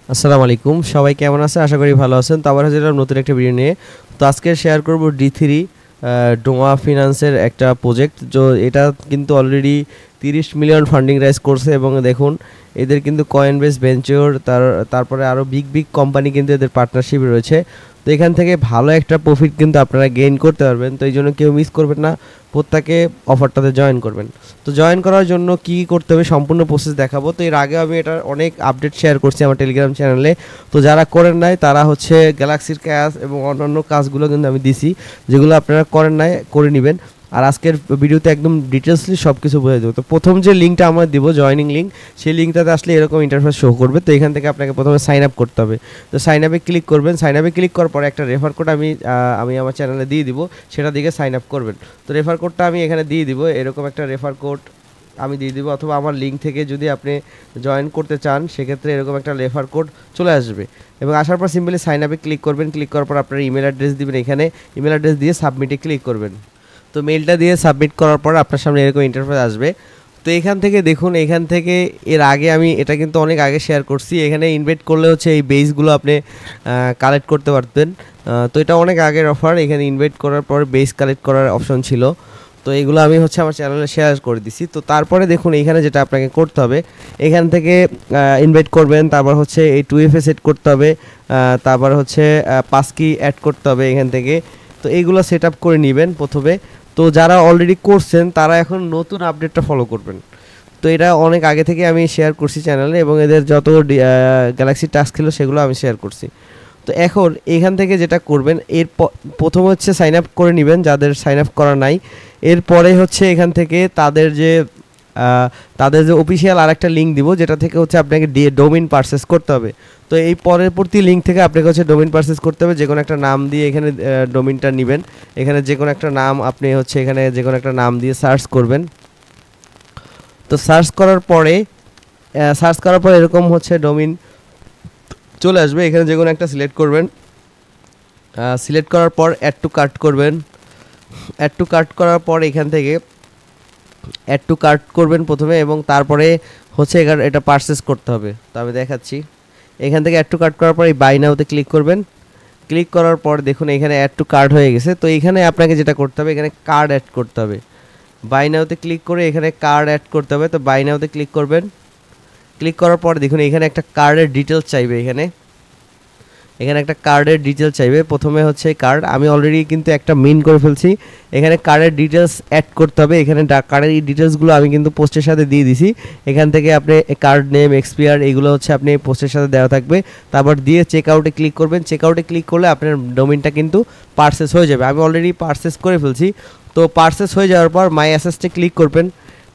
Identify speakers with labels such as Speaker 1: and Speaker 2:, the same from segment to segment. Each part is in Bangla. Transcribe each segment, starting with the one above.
Speaker 1: আসসালামু আলাইকুম, সবাই কেমন আছেন? আশা করি ভালো আছেন। তো আবার হাজির হলাম নতুন একটা ভিডিও নিয়ে। তো আজকে শেয়ার করব ডি3 ডোমা ফিনান্সের একটা প্রজেক্ট। এটা কিন্তু অলরেডি 30 মিলিয়ন ফান্ডিং রাইজ করছে এবং দেখুন এদের কিন্তু কয়েনবেস ভেঞ্চার তারপরে আরও বিগ বিগ কোম্পানি কিন্তু এদের পার্টনারশিপ রয়েছে। তো এখান থেকে ভালো একটা প্রফিট কিন্তু আপনারা গেইন করতে পারবেন। তো এই জন্য কেউ মিস করবেন না, প্রত্যেকে অফারটাতে জয়েন করবেন। তো জয়েন করার জন্য কী করতে হবে সম্পূর্ণ প্রসেস দেখাবো। তো এর আগে আমি এটার অনেক আপডেট শেয়ার করছি আমার টেলিগ্রাম চ্যানেলে। তো যারা করেন নাই তারা হচ্ছে গ্যালাক্সির কাজ এবং অন্যান্য কাজগুলো কিন্তু আমি দিছি, যেগুলো আপনারা করেন নাই করে নেবেন। আর আজকের ভিডিওতে একদম ডিটেলসলি সব কিছু বোঝাই দেবো। তো প্রথম যে লিঙ্কটা আমরা দিব জয়েনিং লিঙ্ক, সেই লিঙ্কটাতে আসলে এরকম ইন্টারফেস শো করবে। তো এখান থেকে আপনাকে প্রথমে সাইন আপ করতে হবে। তো সাইন আপে ক্লিক করবেন। সাইন আপে ক্লিক করার পরে একটা রেফার কোড আমি আমার চ্যানেলে দিয়ে দিব, সেটা দিকে সাইন আপ করবেন। তো রেফার কোডটা আমি এখানে দিয়ে দিব, এরকম একটা রেফার কোড আমি দিয়ে দিব, অথবা আমার লিঙ্ক থেকে যদি আপনি জয়েন করতে চান সেক্ষেত্রে এরকম একটা রেফার কোড চলে আসবে। এবং আসার পর সিম্পলি সাইন আপে ক্লিক করবেন। ক্লিক করার পর আপনার ইমেল অ্যাড্রেস দিবেন, এখানে ইমেল অ্যাড্রেস দিয়ে সাবমিটে ক্লিক করবেন। তো মেলটা দিয়ে সাবমিট করার পর আপনার সামনে এরকম ইন্টারফেস আসবে। তো এখান থেকে দেখুন, এখান থেকে এর আগে আমি এটা কিন্তু অনেক আগে শেয়ার করছি। এখানে ইনভাইট করলে হচ্ছে এই বেসগুলো আপনি কালেক্ট করতে পারতেন। তো এটা অনেক আগের অফার। এখানে ইনভাইট করার পর বেস কালেক্ট করার অপশন ছিল। তো এগুলো আমি হচ্ছে আমার চ্যানেলে শেয়ার করে দিছি। তো তারপরে দেখুন এইখানে যেটা আপনাকে করতে হবে, এখান থেকে ইনভাইট করবেন, তারপর হচ্ছে এই 2FA সেট করতে হবে, তারপর হচ্ছে পাস কি অ্যাড করতে হবে এখান থেকে। তো এইগুলো সেট আপ করে নেবেন প্রথমে। তো যারা অলরেডি করছেন তারা এখন নতুন আপডেটটা ফলো করবেন। তো এটা অনেক আগে থেকে আমি শেয়ার করছি চ্যানেলে, এবং এদের যত গ্যালাক্সি টাস্ক ছিল সেগুলো আমি শেয়ার করছি। তো এখন এখান থেকে যেটা করবেন, প্রথম হচ্ছে সাইন আপ করে নেবেন যাদের সাইন আপ করা নাই। এরপরে হচ্ছে এখান থেকে তাদের যে অফিসিয়াল আরেকটা লিঙ্ক দিব, যেটা থেকে হচ্ছে আপনাকে ডোমেইন পারচেস করতে হবে। তো এই পরবর্তী লিঙ্ক থেকে আপনাকে হচ্ছে ডোমেইন পারচেস করতে হবে। যে কোনো একটা নাম দিয়ে এখানে ডোমেইনটা নেবেন। এখানে যে কোনো একটা নাম আপনি হচ্ছে এখানে যে কোনো একটা নাম দিয়ে সার্চ করবেন। তো সার্চ করার পরে এরকম হচ্ছে ডোমেইন চলে আসবে। এখানে যে কোনো একটা সিলেক্ট করবেন। সিলেক্ট করার পর অ্যাড টু কার্ট করবেন। অ্যাড টু কার্ট করার পর এখান থেকে অ্যাড টু কার্ট করবেন প্রথমে, এবং তারপরে হচ্ছে এটা পারচেস করতে হবে। তো আমি দেখাচ্ছি। এখান থেকে অ্যাড টু কার্ট করার পর এই বাই নাওতে ক্লিক করবেন। ক্লিক করার পর দেখুন এখানে অ্যাড টু কার্ট হয়ে গেছে। তো এখানে আপনাকে যেটা করতে হবে, এখানে কার্ড অ্যাড করতে হবে। বাই নাওতে ক্লিক করে এখানে কার্ড অ্যাড করতে হবে। তো বাই নাওতে ক্লিক করবেন। ক্লিক করার পর দেখুন এখানে একটা কার্ডের ডিটেলস চাইবে। এখানে একটা কার্ডের ডিটেলস চাইবে। প্রথমে হচ্ছে কার্ড আমি অলরেডি কিন্তু একটা মিন করে ফেলছি। এখানে কার্ডের ডিটেলস অ্যাড করতে হবে। এখানে কার্ডের এই ডিটেলসগুলো আমি কিন্তু পোস্টের সাথে দিয়ে দিছি। এখান থেকে আপনি কার্ড নেম, এক্সপায়ার, এগুলো হচ্ছে আপনি পোস্টের সাথে দেওয়া থাকবে। তারপর দিয়ে চেক আউটে ক্লিক করবেন। চেক আউটে ক্লিক করলে আপনার ডোমেইনটা কিন্তু পারচেস হয়ে যাবে। আমি অলরেডি পারচেস করে ফেলছি। তো পারচেস হয়ে যাওয়ার পর মাই অ্যাসেসটে ক্লিক করবেন।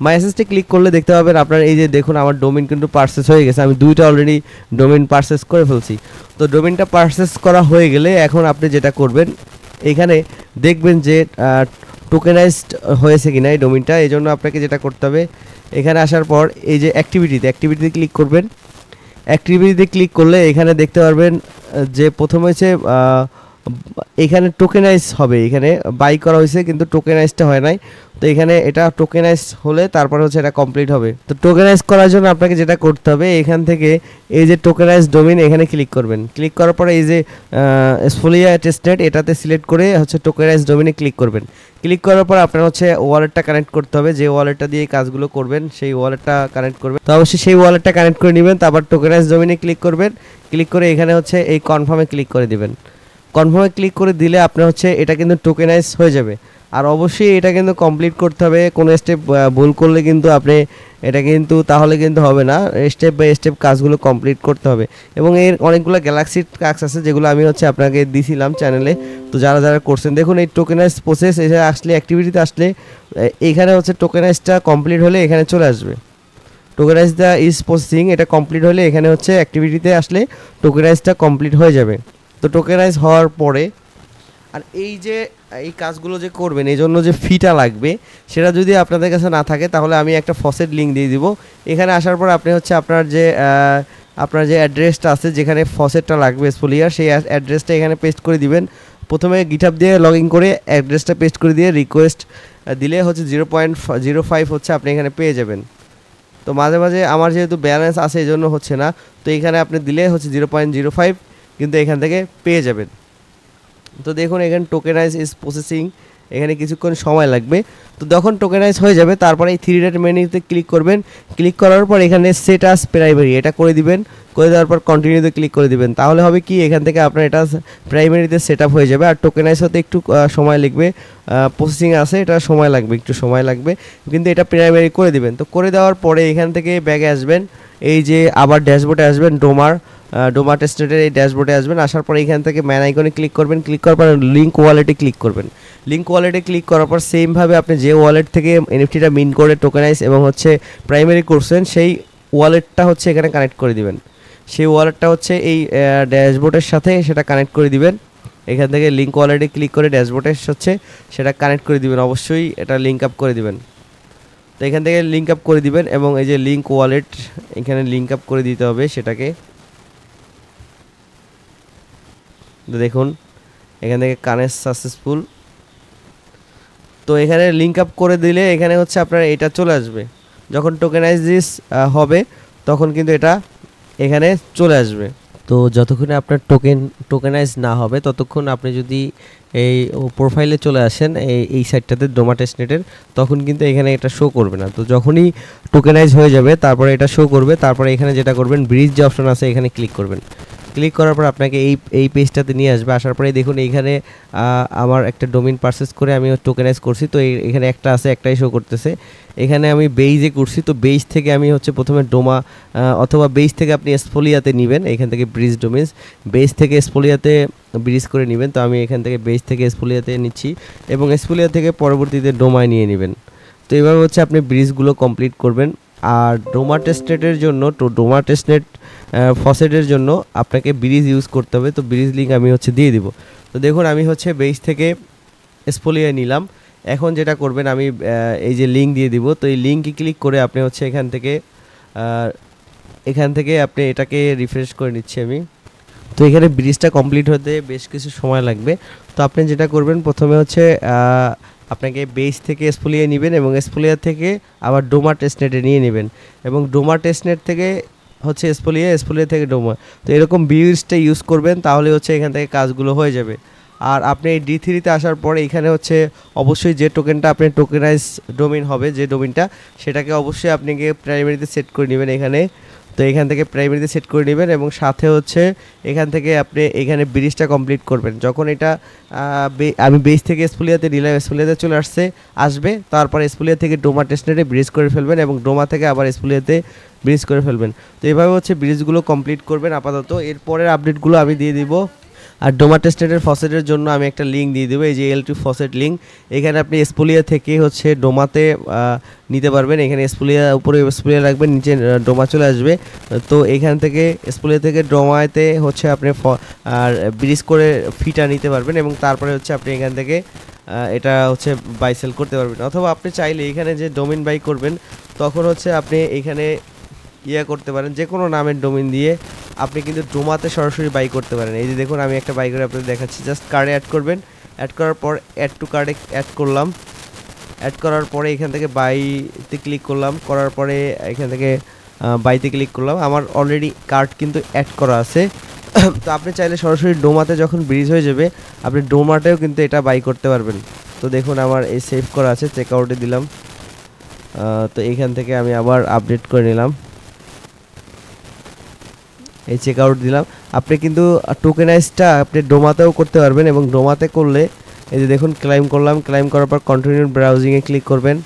Speaker 1: মাই অ্যাসেসটে ক্লিক করলে দেখতে পাবেন আপনার এই যে দেখুন আমার ডোমেইন কিন্তু পারচেস হয়ে গেছে। আমি দুইটা অলরেডি ডোমেইন পারচেস করে ফেলছি। তো ডোমেইনটা পারচেস করা হয়ে গেলে এখন আপনি যেটা করবেন, এখানে দেখবেন যে টোকেনাইজড হয়েছে কিনা এই ডোমেইনটা। এই জন্য আপনাকে যেটা করতে হবে, এখানে আসার পর এই যে অ্যাক্টিভিটিতে ক্লিক করবেন। অ্যাক্টিভিটিতে ক্লিক করলে এখানে দেখতে পারবেন যে প্রথম হয়েছে এখানে টোকেনাইজ হবে। এখানে বাই করা হয়েছে কিন্তু টোকেনাইজটা হয় নাই। তো এখানে এটা টোকেনাইজ হলে তারপরে হচ্ছে এটা কমপ্লিট হবে। তো টোকেনাইজ করার জন্য আপনাকে যেটা করতে হবে, এখান থেকে এই যে টোকেনাইজ ডোমেইন এখানে ক্লিক করবেন। ক্লিক করার পরে এই যে এসফোলিয়া টেস্টনেট এটাতে সিলেক্ট করে হচ্ছে টোকেনাইজ ডোমেইনে ক্লিক করবেন। ক্লিক করার পর আপনার হচ্ছে ওয়ালেটটা কানেক্ট করতে হবে। যে ওয়ালেটটা দিয়ে কাজগুলো করবেন সেই ওয়ালেটটা কানেক্ট করবেন। তো অবশ্যই সেই ওয়ালেটটা কানেক্ট করে নেবেন। তারপর টোকেনাইজ ডোমেইনে ক্লিক করবেন। ক্লিক করে এখানে হচ্ছে এই কনফার্মে ক্লিক করে দিবেন। কনফার্মে ক্লিক করে দিলে আপনার হচ্ছে এটা কিন্তু টোকেনাইজ হয়ে যাবে। আর অবশ্যই এটা কিন্তু কমপ্লিট করতে হবে। কোনো স্টেপ ভুল করলে কিন্তু আপনি এটা কিন্তু তাহলে কিন্তু হবে না। স্টেপ বাই স্টেপ কাজগুলো কমপ্লিট করতে হবে। এবং এর অনেকগুলো গ্যালাক্সির কাজ আছে যেগুলো আমি হচ্ছে আপনাকে দিয়েছিলাম চ্যানেলে। তো যারা করছেন দেখুন এই টোকেনাইজ প্রসেস এসে আসলে অ্যাক্টিভিটিতে আসলে এখানে হচ্ছে টোকেনাইজটা কমপ্লিট হলে এখানে চলে আসবে। টোকেনাইজ দ্য ইজ প্রসেসিং এটা কমপ্লিট হলে এখানে হচ্ছে অ্যাক্টিভিটিতে আসলে টোকেনাইজটা কমপ্লিট হয়ে যাবে। তো টোকেনাইজ হওয়ার পরে আর এই যে এই কাজগুলো যে করবেন এই জন্য যে ফিটা লাগবে, সেটা যদি আপনাদের কাছে না থাকে তাহলে আমি একটা ফসেট লিঙ্ক দিয়ে দিব। এখানে আসার পর আপনি হচ্ছে আপনার যে অ্যাড্রেসটা আছে যেখানে ফসেটটা লাগবে স্পোলিয়ার, সেই অ্যাড্রেসটা এখানে পেস্ট করে দিবেন। প্রথমে গিটহাব দিয়ে লগ ইন করে অ্যাড্রেসটা পেস্ট করে দিয়ে রিকোয়েস্ট দিলে হচ্ছে 0.05 হচ্ছে আপনি এখানে পেয়ে যাবেন। তো মাঝে মাঝে আমার যেহেতু ব্যালেন্স আছে এই জন্য হচ্ছে না, তো এখানে আপনি দিলে হচ্ছে 0.05 কিন্তু এখান থেকে পেয়ে যাবেন। তো দেখুন এখানে টোকেনাইজ ইজ প্রসেসিং, এখানে কিছুক্ষণ সময় লাগবে। তো যখন টোকেনাইজ হয়ে যাবে তারপরে এই 3 ডট মেনুতে ক্লিক করবেন, ক্লিক করার পর এখানে সেট আস প্রাইমারি এটা করে দিবেন, করে দেওয়ার পর কন্টিনিউতে ক্লিক করে দিবেন। তাহলে হবে কি এখান থেকে আপনার এটা প্রাইমারিতে সেট আপ হয়ে যাবে। আর টোকেনাইজ হতে একটু সময় লাগবে, প্রসেসিং আছে, এটা সময় লাগবে, একটু সময় লাগবে, কিন্তু এটা প্রাইমারি করে দিবেন। তো করে দেওয়ার পরে এখান থেকে ব্যাগে আসবেন, এই যে আবার ড্যাশবোর্ডে আসবেন, ডোমা টেস্টেডের এই ড্যাশবোর্ডে আসবেন। আসার পর এখান থেকে ম্যান আইকনে ক্লিক করবেন, ক্লিক করার পর লিঙ্ক ওয়ালেটে ক্লিক করবেন। লিঙ্ক ওয়ালেটে ক্লিক করার পর সেমভাবে আপনি যে ওয়ালেট থেকে এনএফটিটা মিন করে টোকেনাইজ এবং হচ্ছে প্রাইমারি করছেন সেই ওয়ালেটটা হচ্ছে এখানে কানেক্ট করে দিবেন। সেই ওয়ালেটটা হচ্ছে এই ড্যাশবোর্ডের সাথে সেটা কানেক্ট করে দিবেন। এখান থেকে লিঙ্ক ওয়ালেটে ক্লিক করে ড্যাশবোর্ডে হচ্ছে সেটা কানেক্ট করে দিবেন, অবশ্যই এটা লিঙ্ক আপ করে দিবেন। তো এখান থেকে লিঙ্ক আপ করে দিবেন এবং এই যে লিঙ্ক ওয়ালেট এখানে লিঙ্ক আপ করে দিতে হবে সেটাকে। তো দেখুন এখান থেকে কানেক্ট সাকসেসফুল। তো এখানে লিঙ্ক আপ করে দিলে এখানে হচ্ছে আপনার এটা চলে আসবে, যখন টোকেনাইজ হবে তখন কিন্তু এটা এখানে চলে আসবে। তো যতক্ষণে আপনার টোকেনাইজ না হবে ততক্ষণ আপনি যদি এই প্রোফাইলে চলে আসেন এই সাইটটাতে ডোমা টেস্টনেটের, তখন কিন্তু এখানে এটা শো করবে না। তো যখনই টোকেনাইজ হয়ে যাবে তারপরে এটা শো করবে। তারপরে এখানে যেটা করবেন ব্রিজ যে অপশন আছে এখানে ক্লিক করবেন, ক্লিক করার পর আপনাকে এই পেজটাতে নিয়ে আসবে। আসার পরে দেখুন এইখানে আমার একটা ডোমেইন পারচেজ করে আমি টোকেনাইজ করছি, তো এখানে একটা আছে, একটাই শো করতেছে। এখানে আমি বেইজে করছি, তো বেইজ থেকে আমি হচ্ছে প্রথমে ডোমা অথবা বেইজ থেকে আপনি এসফোলিয়াতে নেবেন, এখান থেকে ব্রিজ ডোমেইনস, বেইজ থেকে এসফোলিয়াতে ব্রিজ করে নেবেন। তো আমি এখান থেকে বেইজ থেকে এসফোলিয়াতে নিচ্ছি এবং এসফোলিয়া থেকে পরবর্তীতে ডোমায় নিয়ে নেবেন। তো এইভাবে হচ্ছে আপনি ব্রিজগুলো কমপ্লিট করবেন। আর ডোমা টেস্টনেটের জন্য, তো ডোমা টেস্টনেট ফসেটের জন্য আপনাকে ব্রিজ ইউজ করতে হবে। তো ব্রিজ লিঙ্ক আমি হচ্ছে দিয়ে দিব। তো দেখুন আমি হচ্ছে বেইজ থেকে এসফোলিয়া নিলাম। এখন যেটা করবেন আমি এই যে লিঙ্ক দিয়ে দিব, তো এই লিঙ্কে ক্লিক করে আপনি হচ্ছে এখান থেকে আপনি এটাকে রিফ্রেশ করে নিচ্ছি আমি। তো এখানে ব্রিজটা কমপ্লিট হতে বেশ কিছু সময় লাগবে। তো আপনি যেটা করবেন প্রথমে হচ্ছে আপনাকে বেইজ থেকে এসফোলিয়া নেবেন এবং এসফোলিয়া থেকে আবার ডোমা টেস্টনেটে নিয়ে নেবেন এবং ডোমা টেস্টনেট থেকে হচ্ছে এসফোলিয়া থেকে ডোমা। তো এরকম ব্রিজটা ইউজ করবেন, তাহলে হচ্ছে এখান থেকে কাজগুলো হয়ে যাবে। আর আপনি এই D3-তে আসার পরে এখানে হচ্ছে অবশ্যই যে টোকেনটা আপনি টোকেনাইজ ডোমেইন হবে, যে ডোমেইনটা সেটাকে অবশ্যই আপনাকে প্রাইমারিতে সেট করে নেবেন এখানে। তো এখান থেকে প্রাইমারিতে সেট করে নেবেন এবং সাথে হচ্ছে এখান থেকে আপনি এখানে ব্রিজটা কমপ্লিট করবেন। যখন এটা আমি বেইজ থেকে এসফোলিয়াতে নিলাম, এসফোলিয়াতে চলে আসবে, তারপর এসফোলিয়া থেকে ডোমা টেস্টনেটে ব্রিজ করে ফেলবেন এবং ডোমা থেকে আবার এসফোলিয়াতে ব্রিজ করে ফেলবেন। তো এইভাবে হচ্ছে ব্রিজগুলো কমপ্লিট করবেন আপাতত। এরপরের আপডেটগুলো আমি দিয়ে দিব। আর ডোমা টেস্টনেটের ফসেটের জন্য আমি একটা লিঙ্ক দিয়ে দেবো, এই যে L2 ফসেট লিঙ্ক। এখানে আপনি এসফোলিয়া থেকে হচ্ছে ডোমাতে নিতে পারবেন। এখানে উপরে এসফোলিয়া রাখবেন, নিচে ডোমা চলে আসবে। তো এখান থেকে এসফোলিয়া থেকে ডোমাতে হচ্ছে আপনি আর ব্রিজ করে ফিটা নিতে পারবেন এবং তারপরে হচ্ছে আপনি এখান থেকে এটা হচ্ছে বাই সেল করতে পারবেন। অথবা আপনি চাইলে এখানে যে ডোমেইন বাই করবেন তখন হচ্ছে আপনি এখানে করতে পারেন, যে কোনো নামের ডোমেইন দিয়ে আপনি কিন্তু ডোমাতে সরাসরি বাই করতে পারেন। এই যে দেখুন আমি একটা বাই করে আপনাদের দেখাচ্ছি। জাস্ট কার্ডে অ্যাড করবেন, অ্যাড করার পর অ্যাড টু কার্ডে অ্যাড করলাম, অ্যাড করার পরে এখান থেকে বাইতে ক্লিক করলাম, করার পরে এখান থেকে বাইতে ক্লিক করলাম। আমার অলরেডি কার্ড কিন্তু অ্যাড করা আছে। তো আপনি চাইলে সরাসরি ডোমাতে যখন ব্রিজ হয়ে যাবে আপনি ডোমাতেও কিন্তু এটা বাই করতে পারবেন। তো দেখুন আমার এই সেভ করা আছে, চেক আউটে দিলাম। তো এখান থেকে আমি আবার আপডেট করে নিলাম, এই চেক আউট দিলাম। আপনি কিন্তু টোকেনাইজটা আপনি ডোমাতেও করতে পারবেন এবং ডোমাতে করলে এই যে দেখুন ক্লাইম করলাম, ক্লাইম করার পর কন্টিনিউ ব্রাউজিংয়ে ক্লিক করবেন।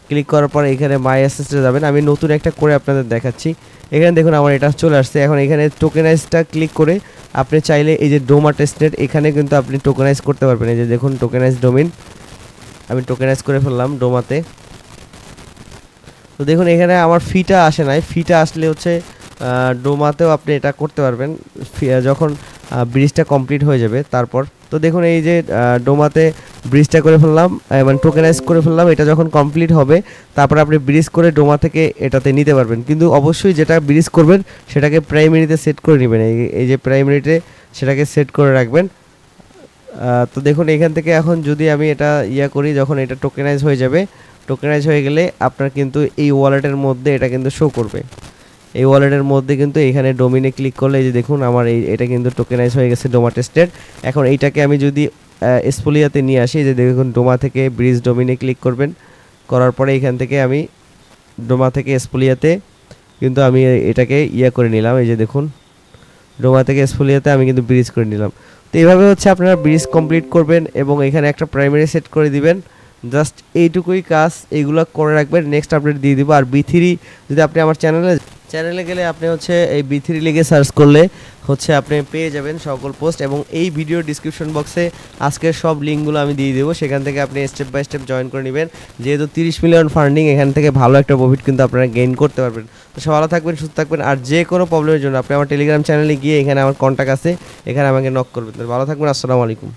Speaker 1: ক্লিক করার পর এখানে মাই অ্যাসেসে যাবেন। আমি নতুন একটা করে আপনাদের দেখাচ্ছি। এখানে দেখুন আমার এটা চলে আসছে। এখন এখানে টোকেনাইজটা ক্লিক করে আপনি চাইলে এই যে ডোমা টেস্টনেট এখানে কিন্তু আপনি টোকেনাইজ করতে পারবেন। এই যে দেখুন টোকেনাইজ ডোমেইন আমি টোকেনাইজ করে ফেললাম ডোমাতে। তো দেখুন এখানে আমার ফিটা আসে নাই, ফিটা আসলে হচ্ছে ডোমাতেও আপনি এটা করতে পারবেন যখন ব্রিজটা কমপ্লিট হয়ে যাবে তারপর। তো দেখুন এই যে ডোমাতে ব্রিজটা করে ফেললাম, মানে টোকেনাইজ করে ফেললাম। এটা যখন কমপ্লিট হবে তারপর আপনি ব্রিজ করে ডোমা থেকে এটাতে নিতে পারবেন, কিন্তু অবশ্যই যেটা ব্রিজ করবেন সেটাকে প্রাইমারিতে সেট করে নেবেন। এই যে প্রাইমারিতে সেটাকে সেট করে রাখবেন। তো দেখুন এখান থেকে এখন যদি আমি এটা করি, যখন এটা টোকেনাইজ হয়ে যাবে টোকেনাইজ হয়ে গেলে আপনার কিন্তু এই ওয়ালেটের মধ্যে এটা কিন্তু শো করবে। এই ওয়ালেটের মধ্যে কিন্তু এখানে ডোমিনে ক্লিক করলে এই যে দেখুন আমার এটা কিন্তু টোকেনাইজ হয়ে গেছে ডোমা টেস্টেড। এখন এইটাকে আমি যদি এসপোলিয়াতে নিয়ে আসি, যে দেখুন ডোমা থেকে ব্রিজ ডোমিনে ক্লিক করবেন, করার পরে এখান থেকে আমি ডোমা থেকে এসপোলিয়াতে কিন্তু আমি এটাকে করে নিলাম। এই যে দেখুন ডোমা থেকে এসপোলিয়াতে আমি কিন্তু ব্রিজ করে নিলাম। তো এইভাবে হচ্ছে আপনারা ব্রিজ কমপ্লিট করবেন এবং এখানে একটা প্রাইমারি সেট করে দিবেন। জাস্ট এইটুকুই কাজ, এইগুলো করে রাখবেন, নেক্সট আপডেট দিয়ে দিব। আর বি3 যদি আপনি আমার চ্যানেলে গেলে আপনি হচ্ছে এই বি3 লিগে সার্চ করলে হচ্ছে আপনি পেয়ে যাবেন সকল পোস্ট, এবং এই ভিডিও ডিসক্রিপশন বক্সে আজকের সব লিঙ্কগুলো আমি দিয়ে দেবো, সেখান থেকে আপনি স্টেপ বাই স্টেপ জয়েন করে নেবেন। যেহেতু 30 মিলিয়ন ফান্ডিং, এখান থেকে ভালো একটা প্রফিট কিন্তু আপনারা গেইন করতে পারবেন। তো সব ভালো থাকবেন, সুস্থ থাকবেন, আর যে কোনো প্রবলেমের জন্য আপনি আমার টেলিগ্রাম চ্যানেলে গিয়ে এখানে আমার কন্ট্যাক্ট আছে, এখানে আমাকে নক করবেন। ভালো থাকবেন, আসসালামু আলাইকুম।